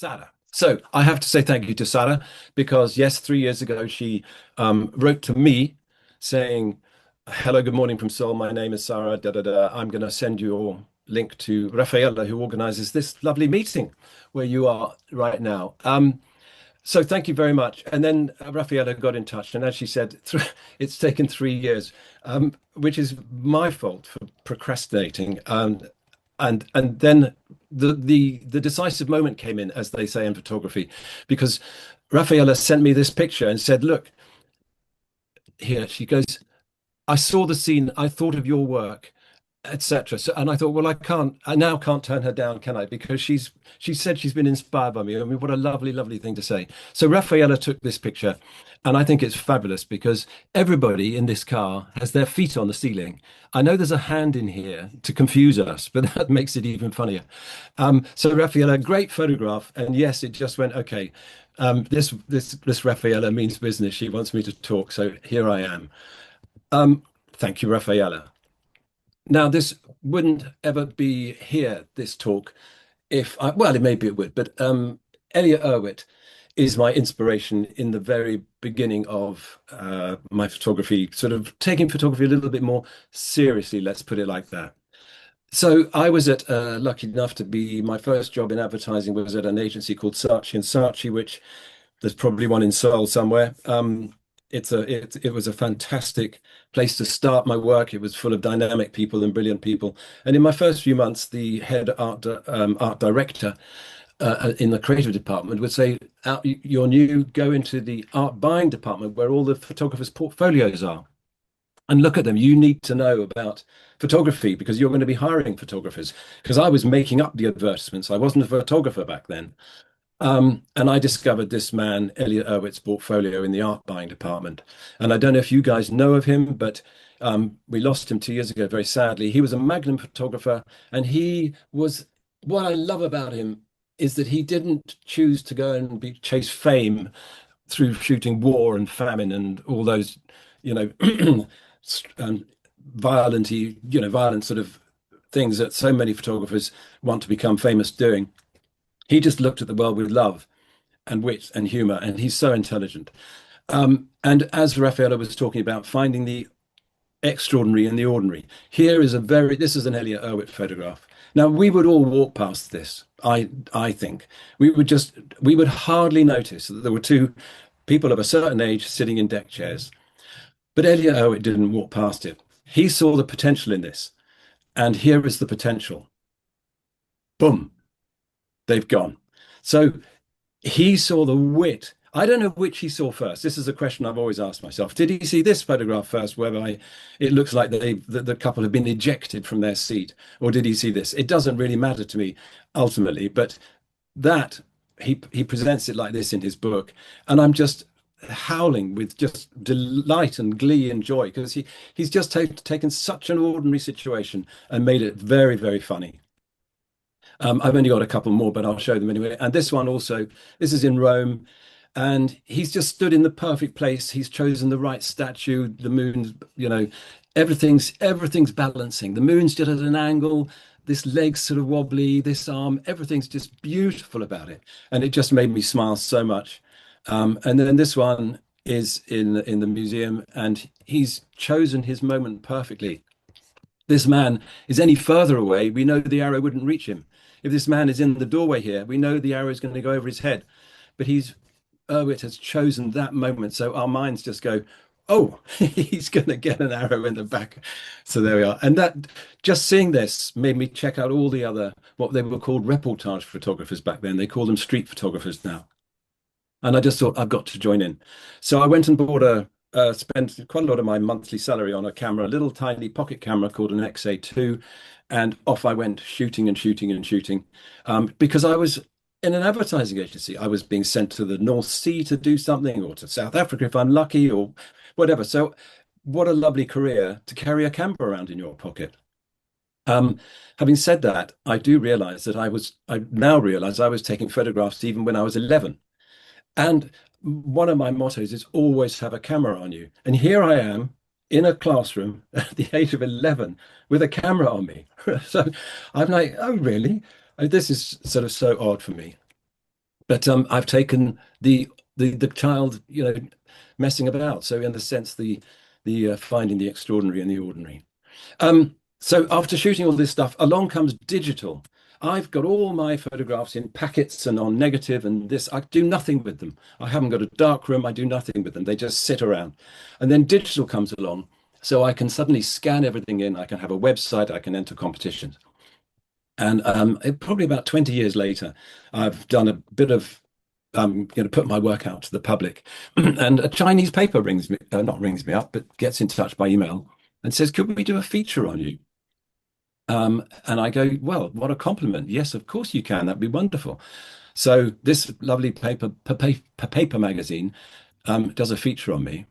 Sarah. So I have to say thank you to Sarah because yes, 3 years ago she wrote to me saying, "Hello, good morning from Seoul. My name is Sarah. Da da da. I'm going to send your link to Raffaella, who organizes this lovely meeting where you are right now." So thank you very much. And then Raffaella got in touch, and as she said, it's taken 3 years, which is my fault for procrastinating. And then the decisive moment came in, as they say in photography, because Raffaella sent me this picture and said, "Look, here." She goes, "I saw the scene. I thought of your work, etc." So, and I thought, well, I now can't turn her down, can I? Because she said she's been inspired by me. I mean, what a lovely, lovely thing to say. So Raffaella took this picture, and I think it's fabulous because everybody in this car has their feet on the ceiling. I know there's a hand in here to confuse us, but that makes it even funnier. So Raffaella, great photograph, and yes, it just went okay. This Raffaella means business. She wants me to talk, so here I am. Thank you, Raffaella. Now, this wouldn't ever be here, this talk, well, maybe it would, but Elliot Erwitt is my inspiration in the very beginning of my photography, sort of taking photography a little bit more seriously, let's put it like that. So I was lucky enough to be, my first job in advertising was at an agency called Saatchi and Saatchi, which there's probably one in Seoul somewhere. It was a fantastic place to start my work. It was full of dynamic people and brilliant people. And in my first few months, the head art director in the creative department would say, "You're new, go into the art buying department where all the photographers' portfolios are, and look at them. You need to know about photography because you're going to be hiring photographers." Because I was making up the advertisements. I wasn't a photographer back then. And I discovered this man, Elliot Erwitt's portfolio in the art buying department. And I don't know if you guys know of him, but we lost him 2 years ago, very sadly. He was a Magnum photographer, and what I love about him is that he didn't choose to go and chase fame through shooting war and famine and all those, you know, um, violent sort of things that so many photographers want to become famous doing. He just looked at the world with love and wit and humor, and he's so intelligent. And as Raffaella was talking about finding the extraordinary in the ordinary, this is an Elliot Erwitt photograph. Now we would all walk past this. I think we would hardly notice that there were two people of a certain age sitting in deck chairs. But Elliot Erwitt didn't walk past it. He saw the potential in this, and here is the potential. Boom. They've gone. So he saw the wit. I don't know which he saw first. This is a question I've always asked myself. Did he see this photograph first, whereby it looks like the couple have been ejected from their seat, or did he see this? It doesn't really matter to me ultimately, but that he presents it like this in his book, and I'm just howling with just delight and glee and joy because he's just taken such an ordinary situation and made it very, very funny. I've only got a couple more, but I'll show them anyway. And this one also, this is in Rome, and he's just stood in the perfect place. He's chosen the right statue. The moon's, everything's balancing. The moon's just at an angle. This leg's sort of wobbly. This arm, everything's just beautiful about it, and it just made me smile so much. And then this one is in the museum, and he's chosen his moment perfectly. This man is any further away, we know the arrow wouldn't reach him. If this man is in the doorway here, we know the arrow is going to go over his head. But Erwitt has chosen that moment. So our minds just go, oh, he's going to get an arrow in the back. So there we are. And that just seeing this made me check out all the other, what they were called reportage photographers back then. They call them street photographers now. And I just thought I've got to join in. So I went and spent quite a lot of my monthly salary on a camera, a little tiny pocket camera called an XA2, and off I went shooting and shooting and shooting, because I was in an advertising agency. I was being sent to the North Sea to do something, or to South Africa if I'm lucky, or whatever. So what a lovely career to carry a camera around in your pocket. Having said that, I now realize I was taking photographs even when I was 11. And one of my mottos is always have a camera on you. And here I am in a classroom at the age of 11 with a camera on me. So I'm like, oh, really? This is sort of so odd for me. But I've taken the child, messing about. So in the sense, the finding the extraordinary in the ordinary. So after shooting all this stuff, along comes digital. I've got all my photographs in packets and on negative and this. I do nothing with them. I haven't got a dark room. I do nothing with them. They just sit around. And then digital comes along. So I can suddenly scan everything in. I can have a website. I can enter competitions. And probably about 20 years later, I've done a bit of put my work out to the public. And a Chinese paper rings me, not rings me up, but gets in touch by email and says, could we do a feature on you? And I go, well, what a compliment. Yes, of course you can. That'd be wonderful. So this lovely paper magazine does a feature on me.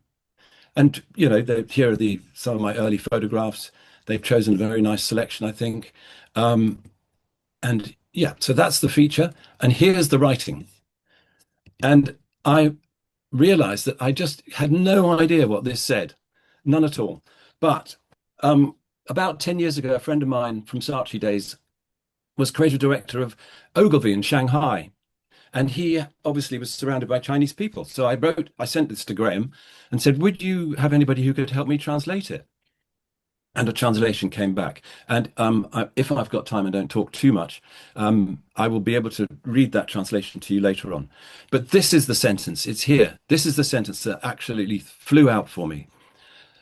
And, here are some of my early photographs. They've chosen a very nice selection, I think. And yeah, so that's the feature. And here's the writing. And I realized that I just had no idea what this said, none at all. But about 10 years ago, a friend of mine from Saatchi days was creative director of Ogilvy in Shanghai. And he obviously was surrounded by Chinese people. So I sent this to Graham and said, would you have anybody who could help me translate it? And a translation came back. And if I've got time and don't talk too much, I will be able to read that translation to you later on. But this is the sentence. It's here. This is the sentence that actually flew out for me.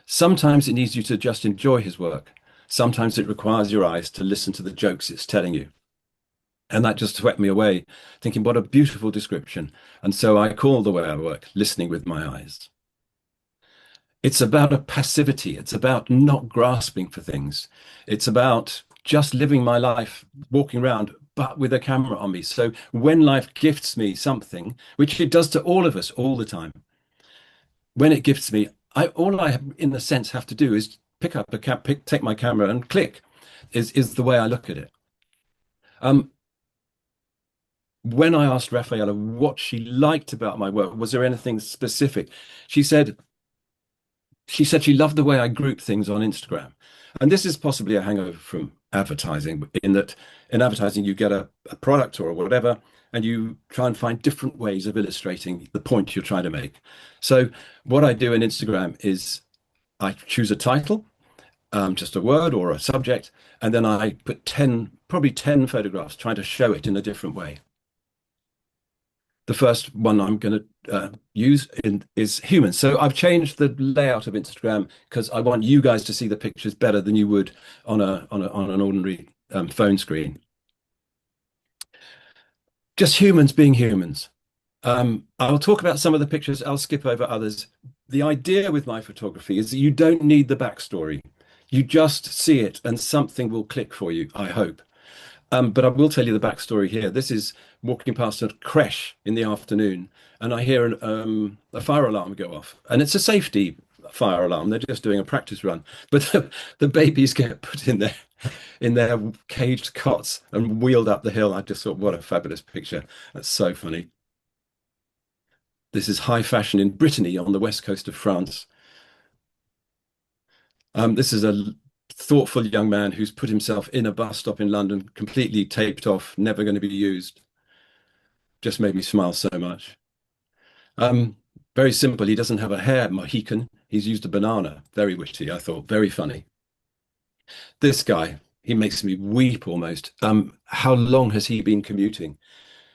Sometimes it needs you to just enjoy his work. Sometimes it requires your eyes to listen to the jokes it's telling you. And that just swept me away, thinking, what a beautiful description. And so I call the way I work, listening with my eyes. It's about a passivity. It's about not grasping for things. It's about just living my life, walking around, but with a camera on me. So when life gifts me something, which it does to all of us all the time, when it gifts me, all I, in a sense, have to do is pick up take my camera and click. Is the way I look at it. When I asked Raffaella what she liked about my work, was there anything specific? She said she loved the way I group things on Instagram. And this is possibly a hangover from advertising, in that in advertising you get a product or whatever, and you try and find different ways of illustrating the point you're trying to make. So what I do in Instagram is I choose a title, just a word or a subject, and then I put probably 10 photographs trying to show it in a different way. The first one I'm going to use is humans. So I've changed the layout of Instagram because I want you guys to see the pictures better than you would on an ordinary phone screen. Just humans being humans. I'll talk about some of the pictures. I'll skip over others. The idea with my photography is that you don't need the backstory. You just see it and something will click for you, I hope. But I will tell you the backstory here. This is walking past a creche in the afternoon, and I hear a fire alarm go off. And it's a safety fire alarm. They're just doing a practice run. But the babies get put in their caged cots and wheeled up the hill. I just thought, what a fabulous picture. That's so funny. This is high fashion in Brittany on the west coast of France. This is a thoughtful young man who's put himself in a bus stop in London, completely taped off, never going to be used. Just made me smile so much. Very simple. He doesn't have a hair Mohican. He's used a banana. Very witty, I thought. Very funny. This guy, he makes me weep almost. How long has he been commuting?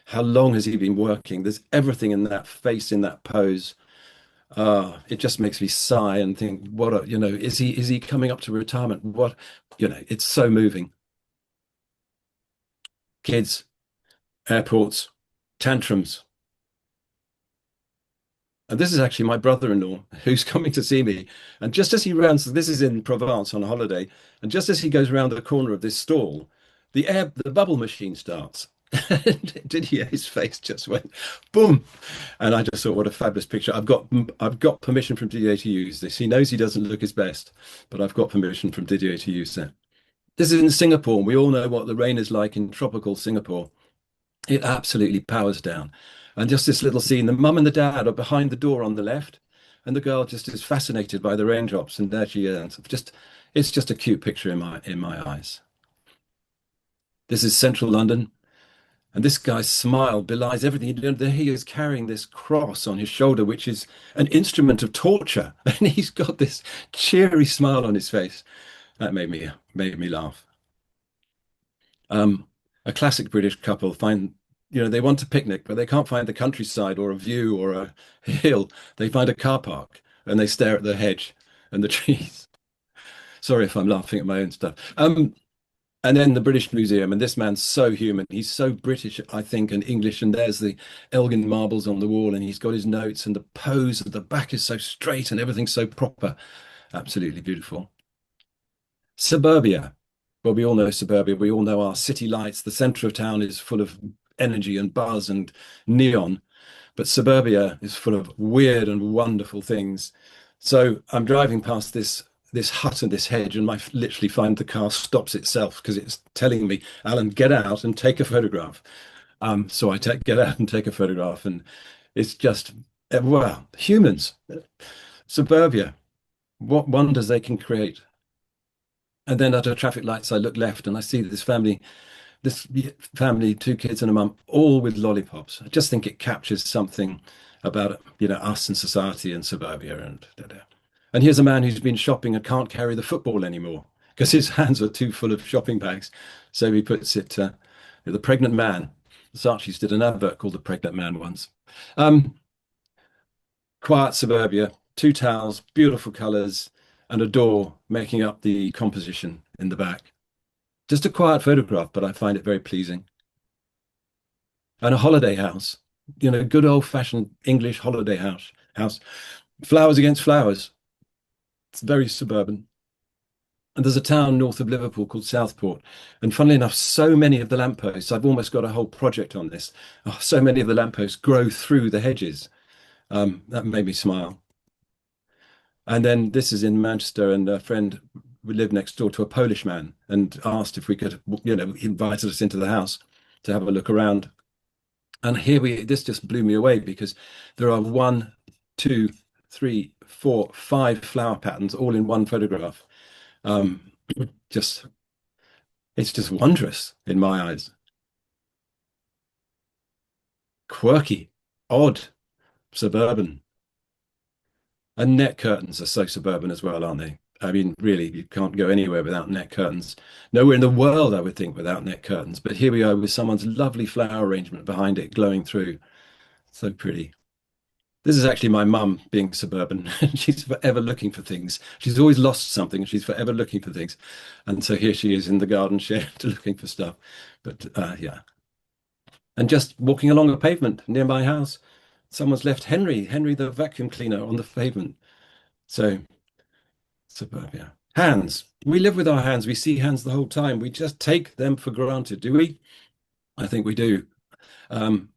How long has he been working? There's everything in that face, in that pose. It just makes me sigh and think, is he coming up to retirement? It's so moving. Kids, airports, tantrums. And this is actually my brother-in-law who's coming to see me. And just as he rounds, this is in Provence on a holiday, and just as he goes around the corner of this stall, the bubble machine starts. Didier's face just went boom, and I just thought, what a fabulous picture. I've got permission from Didier to use this. He knows he doesn't look his best, but I've got permission from Didier to use that. This is in Singapore. We all know what the rain is like in tropical Singapore. It absolutely powers down. And just this little scene, the mum and the dad are behind the door on the left, and the girl just is fascinated by the raindrops, and there she is. It's just a cute picture in my eyes. This is central London. And this guy's smile belies everything. There he is carrying this cross on his shoulder, which is an instrument of torture. And he's got this cheery smile on his face. That made me laugh. Um, a classic British couple find, they want a picnic, but they can't find the countryside or a view or a hill. They find a car park and they stare at the hedge and the trees. Sorry if I'm laughing at my own stuff. And then the British Museum, and this man's so human. He's so British, I think, and English. And there's the Elgin marbles on the wall, and he's got his notes, and the pose of the back is so straight, and everything's so proper. Absolutely beautiful. Suburbia. Well, we all know suburbia. We all know our city lights. The centre of town is full of energy and buzz and neon, but suburbia is full of weird and wonderful things. So I'm driving past this hut and this hedge, and I literally find the car stops itself because it's telling me, Alan, get out and take a photograph. So get out and take a photograph, and it's just wow, humans, suburbia, what wonders they can create. And then at a traffic lights, I look left and I see this family, two kids and a mum, all with lollipops. I just think it captures something about us and society and suburbia and da, da. And here's a man who's been shopping and can't carry the football anymore because his hands are too full of shopping bags. So he puts it, the pregnant man. Saatchi's did an advert called The Pregnant Man once. Um, Quiet suburbia, two towels, beautiful colours, and a door making up the composition in the back. Just a quiet photograph, but I find it very pleasing. And a holiday house, good old-fashioned English holiday house. Flowers against flowers. It's very suburban. And there's a town north of Liverpool called Southport. And funnily enough, so many of the lampposts, I've almost got a whole project on this. Oh, so many of the lampposts grow through the hedges. That made me smile. And then this is in Manchester, and a friend we lived next door to a Polish man and asked if we could, he invited us into the house to have a look around. And this just blew me away because there are one, two, three, four, five flower patterns all in one photograph. Um, just, it's just wondrous in my eyes. Quirky, odd, suburban. And net curtains are so suburban as well, aren't they? I mean, really, you can't go anywhere without net curtains. Nowhere in the world, I would think, without net curtains. But here we are with someone's lovely flower arrangement behind it, glowing through. So pretty. This is actually my mum being suburban. She's forever looking for things. She's always lost something. She's forever looking for things. And so here she is in the garden shed looking for stuff. But yeah. And just walking along a pavement near my house, someone's left Henry the vacuum cleaner on the pavement. So suburbia. Hands. We live with our hands. We see hands the whole time. We just take them for granted, do we? I think we do.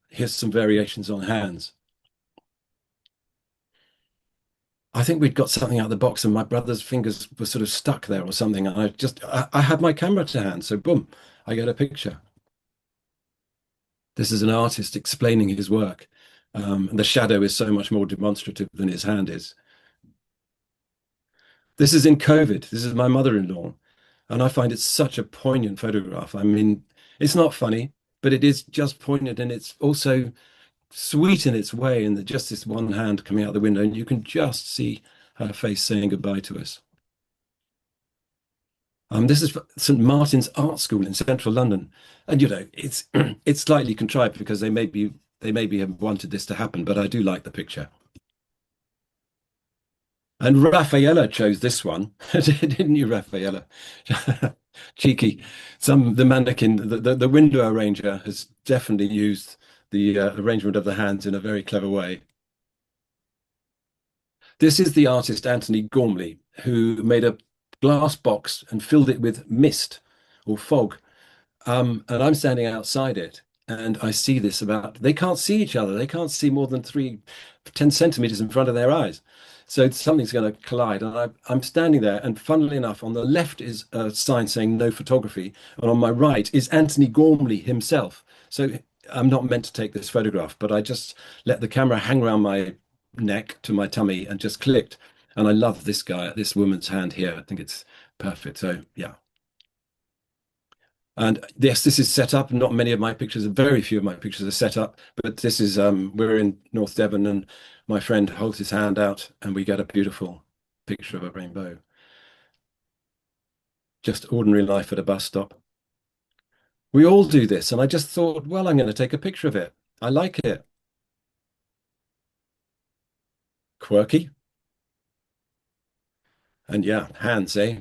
Here's some variations on hands. I think we'd got something out of the box and my brother's fingers were sort of stuck there or something. And I had my camera to hand. So boom, I get a picture. This is an artist explaining his work. And the shadow is so much more demonstrative than his hand is. This is in COVID. This is my mother-in-law. And I find it such a poignant photograph. I mean, it's not funny, but it is just poignant and it's also sweet in its way. And just this one hand coming out the window, and you can just see her face saying goodbye to us. This is St. Martin's Art School in central London. And it's it's slightly contrived because they maybe have wanted this to happen, but I do like the picture. And Raffaella chose this one, didn't you, Raffaella? Cheeky. The mannequin, the window arranger has definitely used the arrangement of the hands in a very clever way. This is the artist Anthony Gormley, who made a glass box and filled it with mist or fog. And I'm standing outside it, and I see this they can't see each other. They can't see more than 10 centimeters in front of their eyes. So something's going to collide. And I'm standing there, and funnily enough, on the left is a sign saying no photography, and on my right is Anthony Gormley himself. So I'm not meant to take this photograph, but I just let the camera hang around my neck to my tummy and just clicked. And I love this woman's hand here. I think it's perfect. So yeah. And yes, this is set up. Not many of my pictures, very few of my pictures are set up, but this is we're in North Devon and my friend holds his hand out and we get a beautiful picture of a rainbow. Just ordinary life at a bus stop. We all do this, and I just thought, well, I'm going to take a picture of it. I like it. Quirky. And yeah, hands, eh?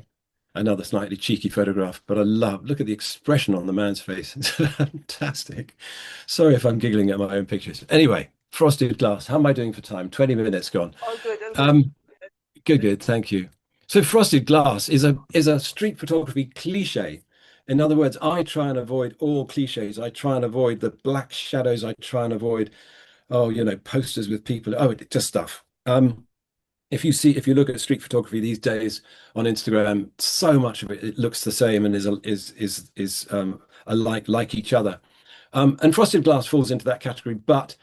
Another slightly cheeky photograph, but I love, look at the expression on the man's face. It's fantastic. Sorry if I'm giggling at my own pictures. Anyway, frosted glass. How am I doing for time? 20 minutes gone. All good, all good. Um, Good, good, thank you. So frosted glass is a street photography cliche. In other words, I try and avoid all cliches. I try and avoid the black shadows. I try and avoid, oh, posters with people. Oh, just stuff. If you look at street photography these days on Instagram, so much of it looks the same and is like each other. And frosted glass falls into that category, but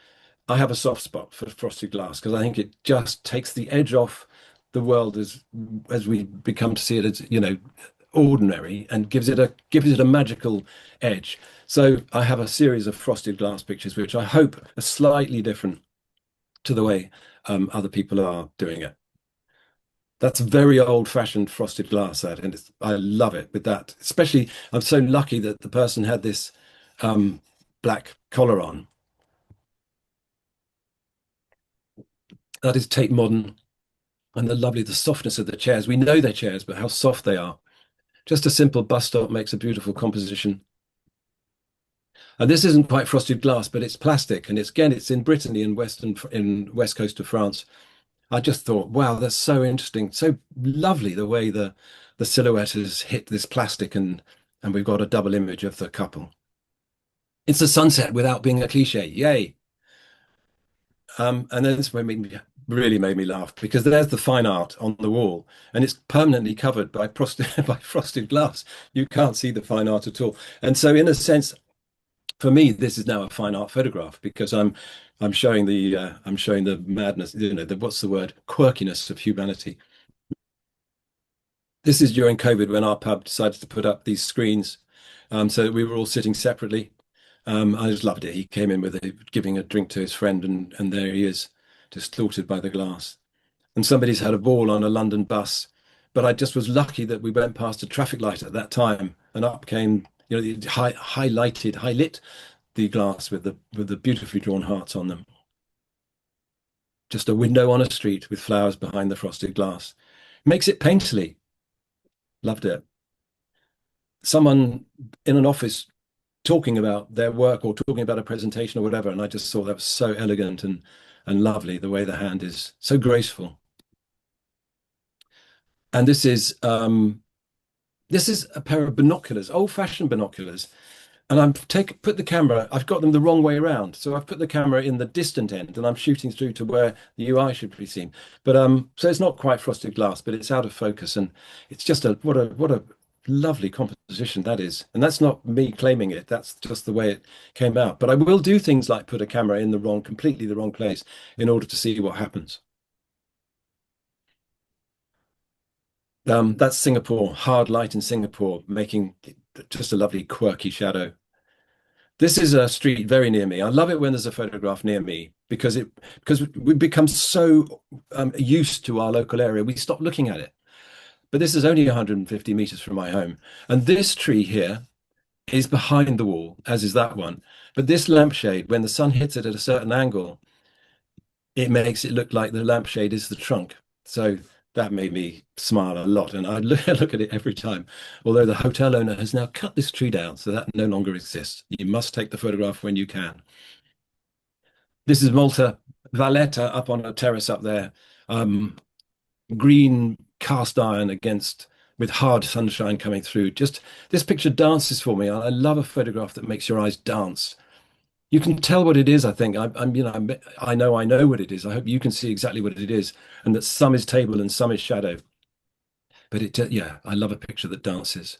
I have a soft spot for frosted glass because I think it just takes the edge off the world as we become to see it as, ordinary and gives it a magical edge. So I have a series of frosted glass pictures, which I hope are slightly different to the way other people are doing it. That's very old-fashioned frosted glass, that, and I love it with that. Especially, I'm so lucky that the person had this um, black collar on. That is Tate Modern, and the softness of the chairs. We know they're chairs, but how soft they are. Just a simple bus stop makes a beautiful composition. And this isn't quite frosted glass, but it's plastic, and it's in Brittany and in west coast of France. I just thought, wow, that's so interesting, so lovely the way the silhouette has hit this plastic and we've got a double image of the couple. It's a sunset without being a cliche. Yay. And then this really made me laugh because there's the fine art on the wall and it's permanently covered by by frosted glass. You can't see the fine art at all. And so in a sense, for me, this is now a fine art photograph because I'm showing the madness, what's the word? Quirkiness of humanity. This is during COVID when our pub decided to put up these screens, so that we were all sitting separately. I just loved it. He came in with giving a drink to his friend, and there he is, distorted by the glass. And somebody's had a ball on a London bus, but I just was lucky that we went past a traffic light at that time, and up came, the high lit the glass with the beautifully drawn hearts on them. Just a window on a street with flowers behind the frosted glass. Makes it painterly. Loved it. Someone in an office talking about their work or talking about a presentation or whatever, and I just thought that was so elegant and lovely, the way the hand is so graceful. And this is a pair of binoculars, old-fashioned binoculars. And put the camera, I've got them the wrong way around. So I've put the camera in the distant end and I'm shooting through to where the UI should be seen. But so it's not quite frosted glass, but it's out of focus. And it's just what a lovely composition that is. And that's not me claiming it. That's just the way it came out. But I will do things like put a camera in completely the wrong place in order to see what happens. That's Singapore, hard light in Singapore, making just a lovely quirky shadow. This is a street very near me. I love it when there's a photograph near me because we become so used to our local area, we stop looking at it. But this is only 150 meters from my home, and this tree here is behind the wall, as is that one. But this lampshade, when the sun hits it at a certain angle, it makes it look like the lampshade is the trunk. So that made me smile a lot, and I look at it every time. Although the hotel owner has now cut this tree down, so that no longer exists. You must take the photograph when you can. This is Malta Valletta up on a terrace up there. Green cast iron against with hard sunshine coming through. Just this picture dances for me. I love a photograph that makes your eyes dance. You can tell what it is, I think. I know what it is. I hope you can see exactly what it is, and that some is table and some is shadow. But yeah, I love a picture that dances.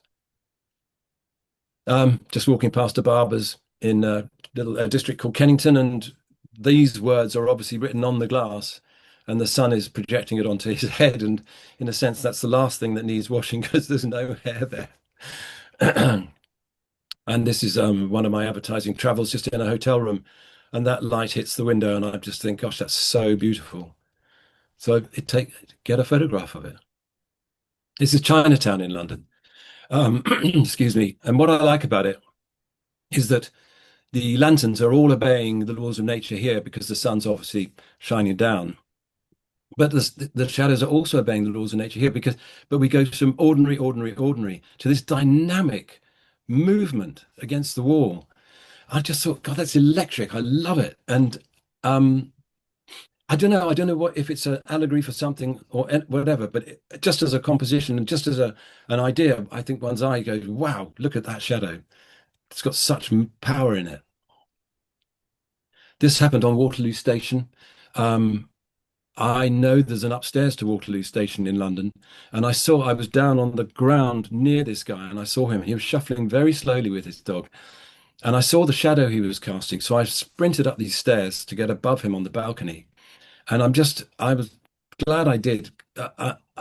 Just walking past a barber's in a little district called Kennington, and these words are obviously written on the glass, and the sun is projecting it onto his head. And in a sense, that's the last thing that needs washing because there's no hair there. And this is one of my advertising travels just in a hotel room, and that light hits the window, and I just think, gosh, that's so beautiful. So it take get a photograph of it. This is Chinatown in London. Excuse me. And what I like about it is that the lanterns are all obeying the laws of nature here because the sun's obviously shining down. But the shadows are also obeying the laws of nature here because, but we go from ordinary, ordinary, ordinary to this dynamic movement against the wall. I just thought, God, that's electric. I love it. And um, I don't know. I don't know what if it's an allegory for something or whatever, but just as a composition and just as an idea, I think one's eye goes, "Wow, look at that shadow. It's got such power in it." This happened on Waterloo Station. Um, I know there's an upstairs to Waterloo Station in London, and I was down on the ground near this guy, and I saw him. He was shuffling very slowly with his dog, and I saw the shadow he was casting. So I sprinted up these stairs to get above him on the balcony. And I was glad I did.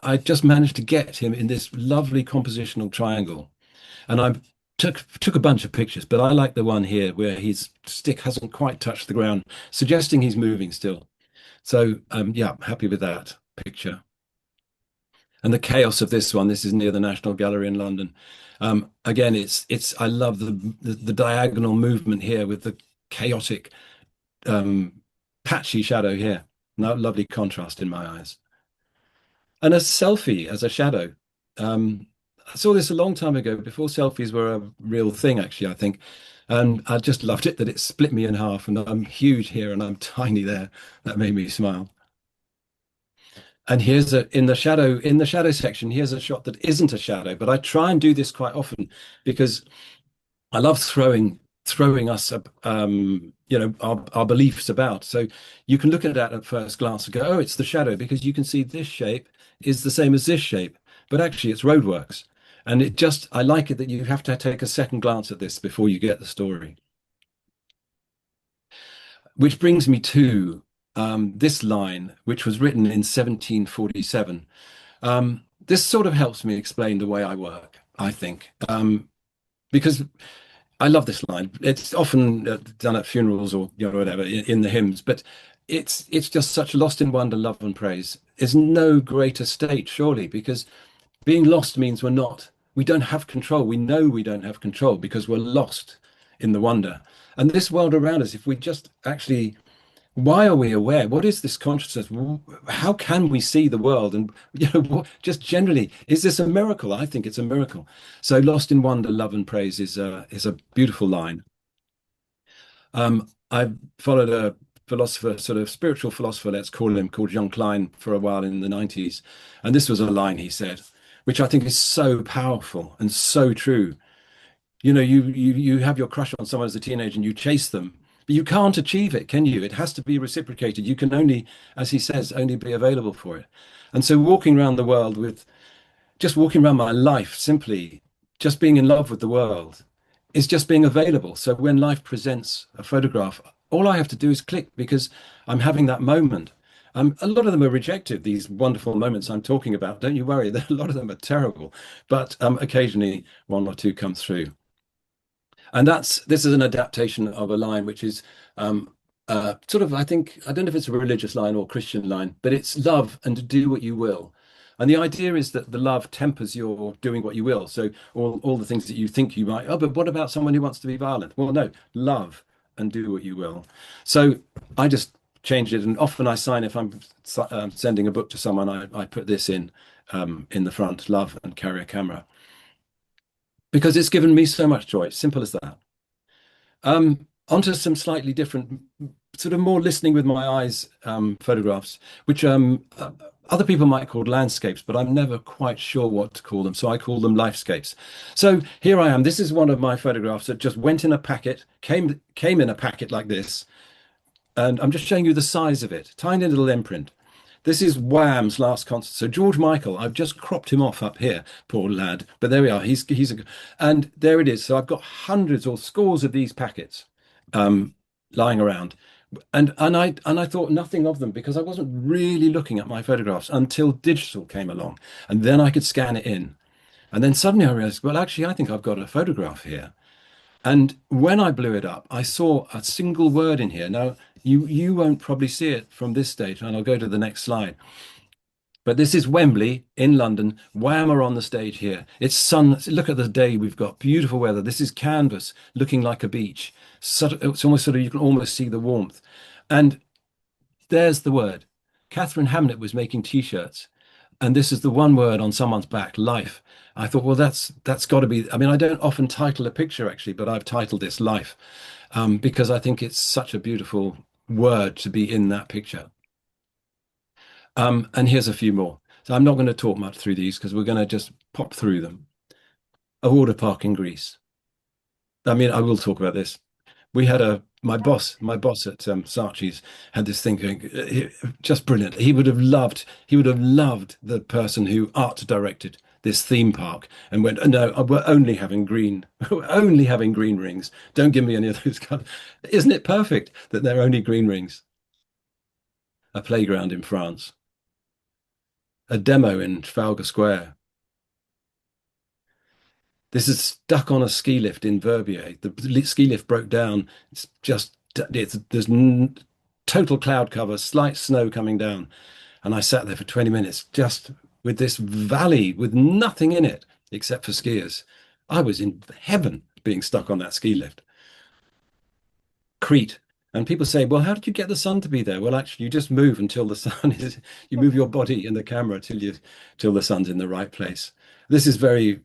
I just managed to get him in this lovely compositional triangle. And I took a bunch of pictures, but I like the one here where his stick hasn't quite touched the ground, suggesting he's moving still. So yeah, happy with that picture. And the chaos of this one, this is near the National Gallery in London. Again, I love the diagonal movement here with the chaotic um, patchy shadow here. No, lovely contrast in my eyes. And a selfie as a shadow. Um, I saw this a long time ago, before selfies were a real thing, actually, I think. And I just loved it that it split me in half, and I'm huge here and I'm tiny there. That made me smile. And here's a in the shadow section, here's a shot that isn't a shadow, but I try and do this quite often because I love throwing us our beliefs about. So you can look at that at first glance and go, oh, it's the shadow, because you can see this shape is the same as this shape, but actually it's roadworks. And I like it that you have to take a second glance at this before you get the story. Which brings me to this line, which was written in 1747. This sort of helps me explain the way I work, I think, because I love this line. It's often done at funerals or whatever in the hymns, but it's just such lost in wonder, love, and praise. Is no greater state, surely, because being lost means we don't have control. We know we don't have control because we're lost in the wonder. And this world around us, if we just actually, why are we aware? What is this consciousness? How can we see the world? And just generally, is this a miracle? I think it's a miracle. So, lost in wonder, love, and praise is a beautiful line. I followed a philosopher, sort of spiritual philosopher, let's call him, called John Klein for a while in the 90s. And this was a line he said, which I think is so powerful and so true. You have your crush on someone as a teenager and you chase them, but you can't achieve it, can you? It has to be reciprocated. You can only, as he says, only be available for it. And so walking around the world with just walking around my life, simply just being in love with the world, is just being available. So when life presents a photograph, all I have to do is click because I'm having that moment. A lot of them are rejected, these wonderful moments I'm talking about. Don't you worry, a lot of them are terrible, but occasionally one or two come through. And this is an adaptation of a line which is sort of, I think, I don't know if it's a religious line or Christian line, but it's love and do what you will. And the idea is that the love tempers your doing what you will. So all the things that you think you might, oh, but what about someone who wants to be violent? Well, no, love and do what you will. So I just changed it. And often I sign, if I'm sending a book to someone, I put this in the front, love and carry a camera, because it's given me so much joy. Simple as that. Onto some slightly different, sort of more listening with my eyes photographs, which other people might call landscapes, but I'm never quite sure what to call them. So I call them lifescapes. So here I am. This is one of my photographs that just went in a packet, came in a packet like this. And I'm just showing you the size of it. Tiny little imprint. This is Wham's last concert. So George Michael, I've just cropped him off up here, poor lad. But there we are. And there it is. So I've got hundreds or scores of these packets lying around, and I thought nothing of them because I wasn't really looking at my photographs until digital came along, and then I could scan it in, and then suddenly I realized, well, actually, I think I've got a photograph here. And when I blew it up, I saw a single word in here. Now, you won't probably see it from this stage, and I'll go to the next slide. But this is Wembley in London. Wham are on the stage here. It's sun. Look at the day we've got. Beautiful weather. This is canvas looking like a beach. It's almost sort of, you can almost see the warmth. And there's the word. Catherine Hamnet was making t-shirts. And this is the one word on someone's back, life. I thought, well, that's got to be. I mean, I don't often title a picture actually, but I've titled this life because I think it's such a beautiful word to be in that picture. And here's a few more. So I'm not going to talk much through these because we're going to just pop through them. A water park in Greece. I mean, I will talk about this. We had my boss at Saatchi's had this thing going, just brilliant. He would have loved the person who art directed this theme park and went, no, we're only having green, we're only having green rings. Don't give me any of those colors. Isn't it perfect that they're only green rings? A playground in France, a demo in Trafalgar Square. This is stuck on a ski lift in Verbier. The ski lift broke down. It's just there's total cloud cover, slight snow coming down, and I sat there for 20 minutes just with this valley with nothing in it except for skiers. I was in heaven being stuck on that ski lift. Crete. And people say, well, how did you get the sun to be there? Well, actually, you just move until the sun is, you move your body and the camera till the sun's in the right place. This is very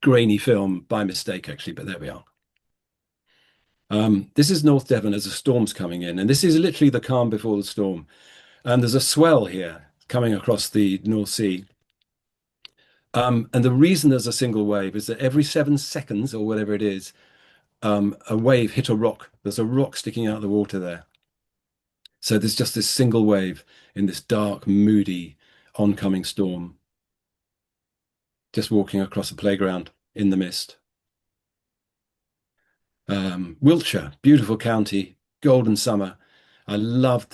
grainy film by mistake, actually, but there we are. This is North Devon as a storm's coming in, and this is literally the calm before the storm. And there's a swell here coming across the North Sea. And the reason there's a single wave is that every 7 seconds or whatever it is, a wave hit a rock. There's a rock sticking out of the water there. So there's just this single wave in this dark, moody, oncoming storm, just walking across a playground in the mist. Wiltshire, beautiful county, golden summer. I love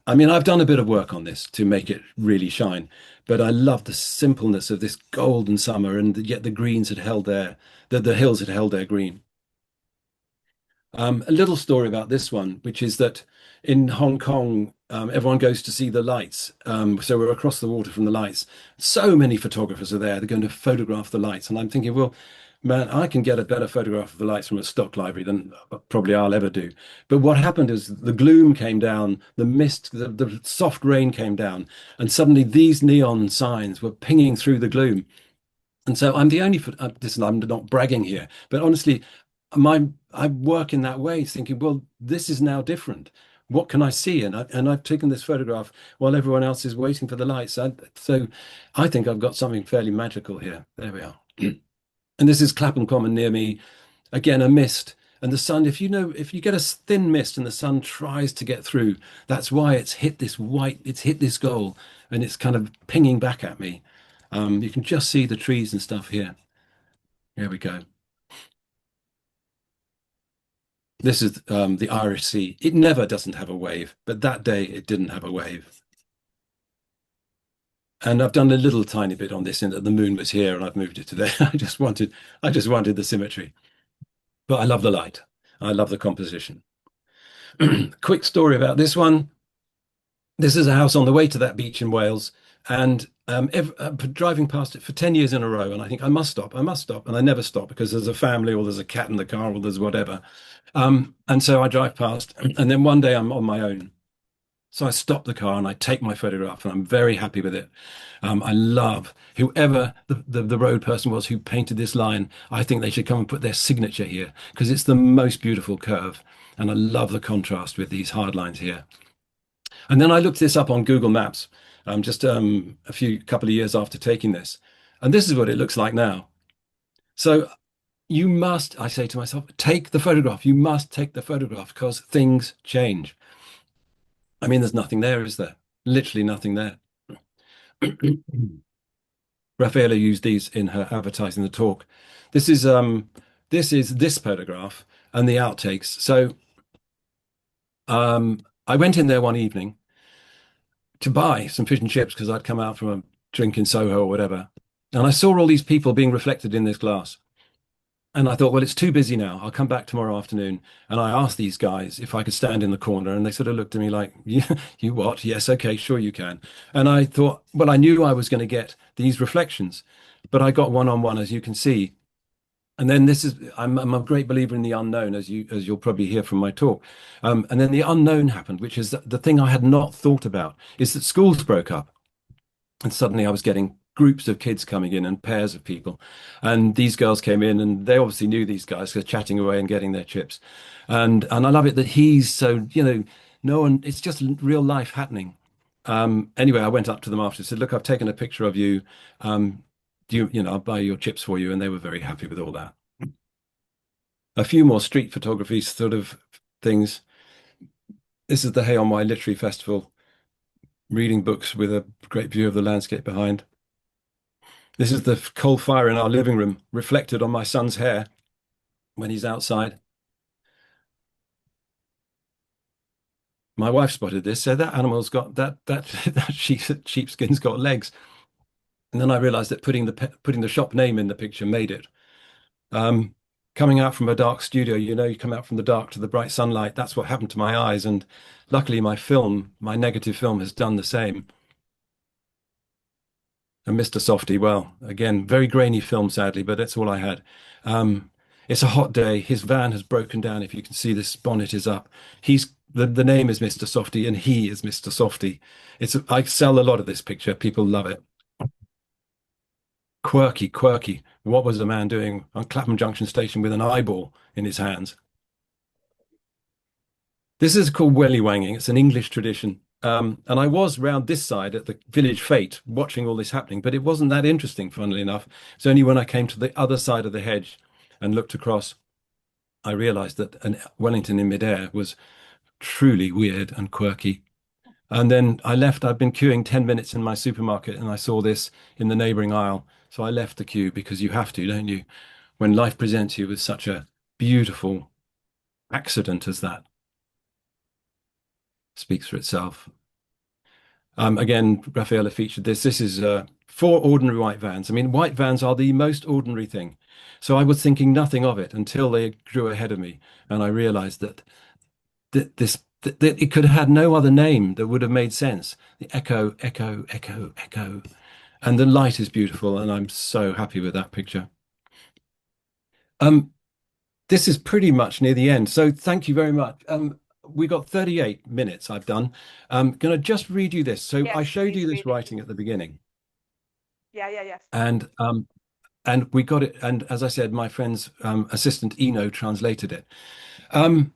I mean, I've done a bit of work on this to make it really shine, but I love the simpleness of this golden summer, and yet the greens had held the hills had held their green. A little story about this one, which is that in Hong Kong, everyone goes to see the lights. So we're across the water from the lights. So many photographers are there. They're going to photograph the lights. And I'm thinking, well, man, I can get a better photograph of the lights from a stock library than probably I'll ever do. But what happened is the gloom came down, the mist, the soft rain came down, and suddenly these neon signs were pinging through the gloom. And so I'm the only, listen, I'm not bragging here, but honestly, I work in that way, thinking, well, this is now different. What can I see? And I've taken this photograph while everyone else is waiting for the lights. So I think I've got something fairly magical here. There we are. And this is Clapham Common near me. Again, a mist. And the sun, if you get a thin mist and the sun tries to get through, that's why it's hit this goal, and it's kind of pinging back at me. You can just see the trees and stuff here. Here we go. This is the Irish Sea. It never doesn't have a wave, but that day it didn't have a wave. And I've done a little tiny bit on this in that the moon was here and I've moved it to there. I just wanted the symmetry. But I love the light. I love the composition. Quick story about this one. This is a house on the way to that beach in Wales, and driving past it for 10 years in a row, and I think I must stop, and I never stop because there's a family or there's a cat in the car or there's whatever. And so I drive past, and then one day I'm on my own. So I stop the car and I take my photograph, and I'm very happy with it. I love whoever the road person was who painted this line. I think they should come and put their signature here because it's the most beautiful curve. And I love the contrast with these hard lines here. And then I looked this up on Google Maps, just a couple of years after taking this. And this is what it looks like now. So I say to myself, take the photograph. You must take the photograph because things change. I mean, there's nothing there, is there? Literally nothing there. Raffaella used these in her advertising the talk. This is this photograph and the outtakes. So I went in there one evening to buy some fish and chips because I'd come out from a drink in Soho or whatever. And I saw all these people being reflected in this glass. And I thought, well, it's too busy now. I'll come back tomorrow afternoon. And I asked these guys if I could stand in the corner, and they sort of looked at me like, you what? Yes, okay, sure you can. And I thought, well, I knew I was going to get these reflections, but I got one-on-one, as you can see. And then I'm a great believer in the unknown, as you'll probably hear from my talk. And then the unknown happened, which is the thing I had not thought about, is that schools broke up. And suddenly I was getting groups of kids coming in and pairs of people. And these girls came in and they obviously knew these guys because chatting away and getting their chips. And I love it that he's so, no one, it's just real life happening. Anyway, I went up to them after and said, look, I've taken a picture of you. I'll buy your chips for you. And they were very happy with all that. A few more street photography sort of things. This is the Hay on Wye Literary Festival, reading books with a great view of the landscape behind. This is the coal fire in our living room reflected on my son's hair when he's outside. My wife spotted this, said that animal's got that sheepskin's got legs. And then I realized that putting the shop name in the picture made it. Um, Coming out from a dark studio, you come out from the dark to the bright sunlight. That's what happened to my eyes. And luckily my negative film has done the same. And Mr. Softy, well, again, very grainy film, sadly, but that's all I had. Um, it's a hot day. His van has broken down. If you can see, this bonnet is up. The name is Mr. Softy, and he is Mr. Softy. I sell a lot of this picture. People love it. Quirky, quirky. What was the man doing on Clapham Junction Station with an eyeball in his hands? This is called welly wanging. It's an English tradition. And I was round this side at the village fete watching all this happening, but it wasn't that interesting, funnily enough. It's only when I came to the other side of the hedge and looked across, I realized that an Wellington in midair was truly weird and quirky. And then I left. I'd been queuing 10 minutes in my supermarket and I saw this in the neighboring aisle. So I left the queue because you have to, don't you? When life presents you with such a beautiful accident as that, speaks for itself. Again, Raffaella featured this. This is four ordinary white vans. I mean, white vans are the most ordinary thing. So I was thinking nothing of it until they grew ahead of me, and I realized that it could have had no other name that would have made sense. The echo, echo, echo, echo, and the light is beautiful, and I'm so happy with that picture. Um, this is pretty much near the end, so thank you very much. We got 38 minutes I've done. I'm going to just read you this. So I Yes, showed you please this read it. writing at the beginning, Yes. and we got it. And as I said, my friend's assistant Eno translated it. Um,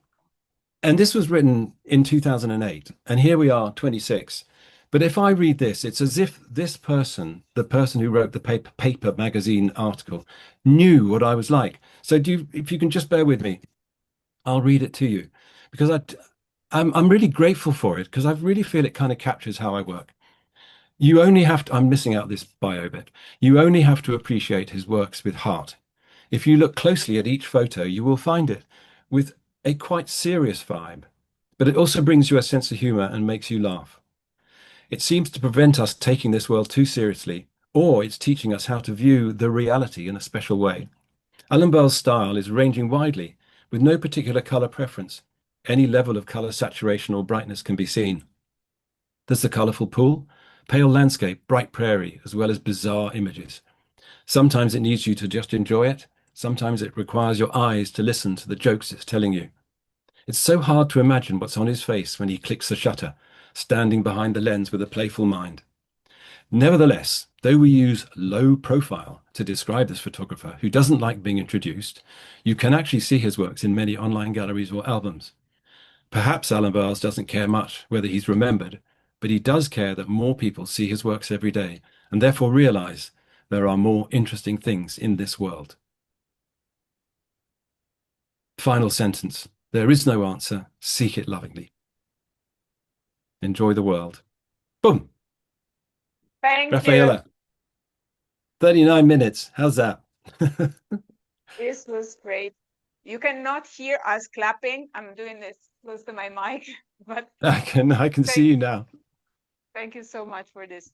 and this was written in 2008, and here we are, 26. But if I read this, it's as if this person, the person who wrote the paper magazine article, knew what I was like. So if you can just bear with me, I'll read it to you because I'm really grateful for it because I really feel it kind of captures how I work. You only have to, I'm missing out this bio bit. You only have to appreciate his works with heart. If you look closely at each photo, you will find it with a quite serious vibe, but it also brings you a sense of humor and makes you laugh. It seems to prevent us taking this world too seriously, or it's teaching us how to view the reality in a special way. Alan Burles' style is ranging widely, with no particular color preference. Any level of color saturation or brightness can be seen. There's the colorful pool, pale landscape, bright prairie, as well as bizarre images. Sometimes it needs you to just enjoy it. Sometimes it requires your eyes to listen to the jokes it's telling you. It's so hard to imagine what's on his face when he clicks the shutter, standing behind the lens with a playful mind. Nevertheless, though we use low profile to describe this photographer who doesn't like being introduced, you can actually see his works in many online galleries or albums. Perhaps Alan Burles doesn't care much whether he's remembered, but he does care that more people see his works every day and therefore realize there are more interesting things in this world. Final sentence. There is no answer. Seek it lovingly. Enjoy the world. Boom. Thank you. Raffaella. 39 minutes. How's that? This was great. You cannot hear us clapping. I'm doing this close to my mic, but I can see you now. thank you so much for this.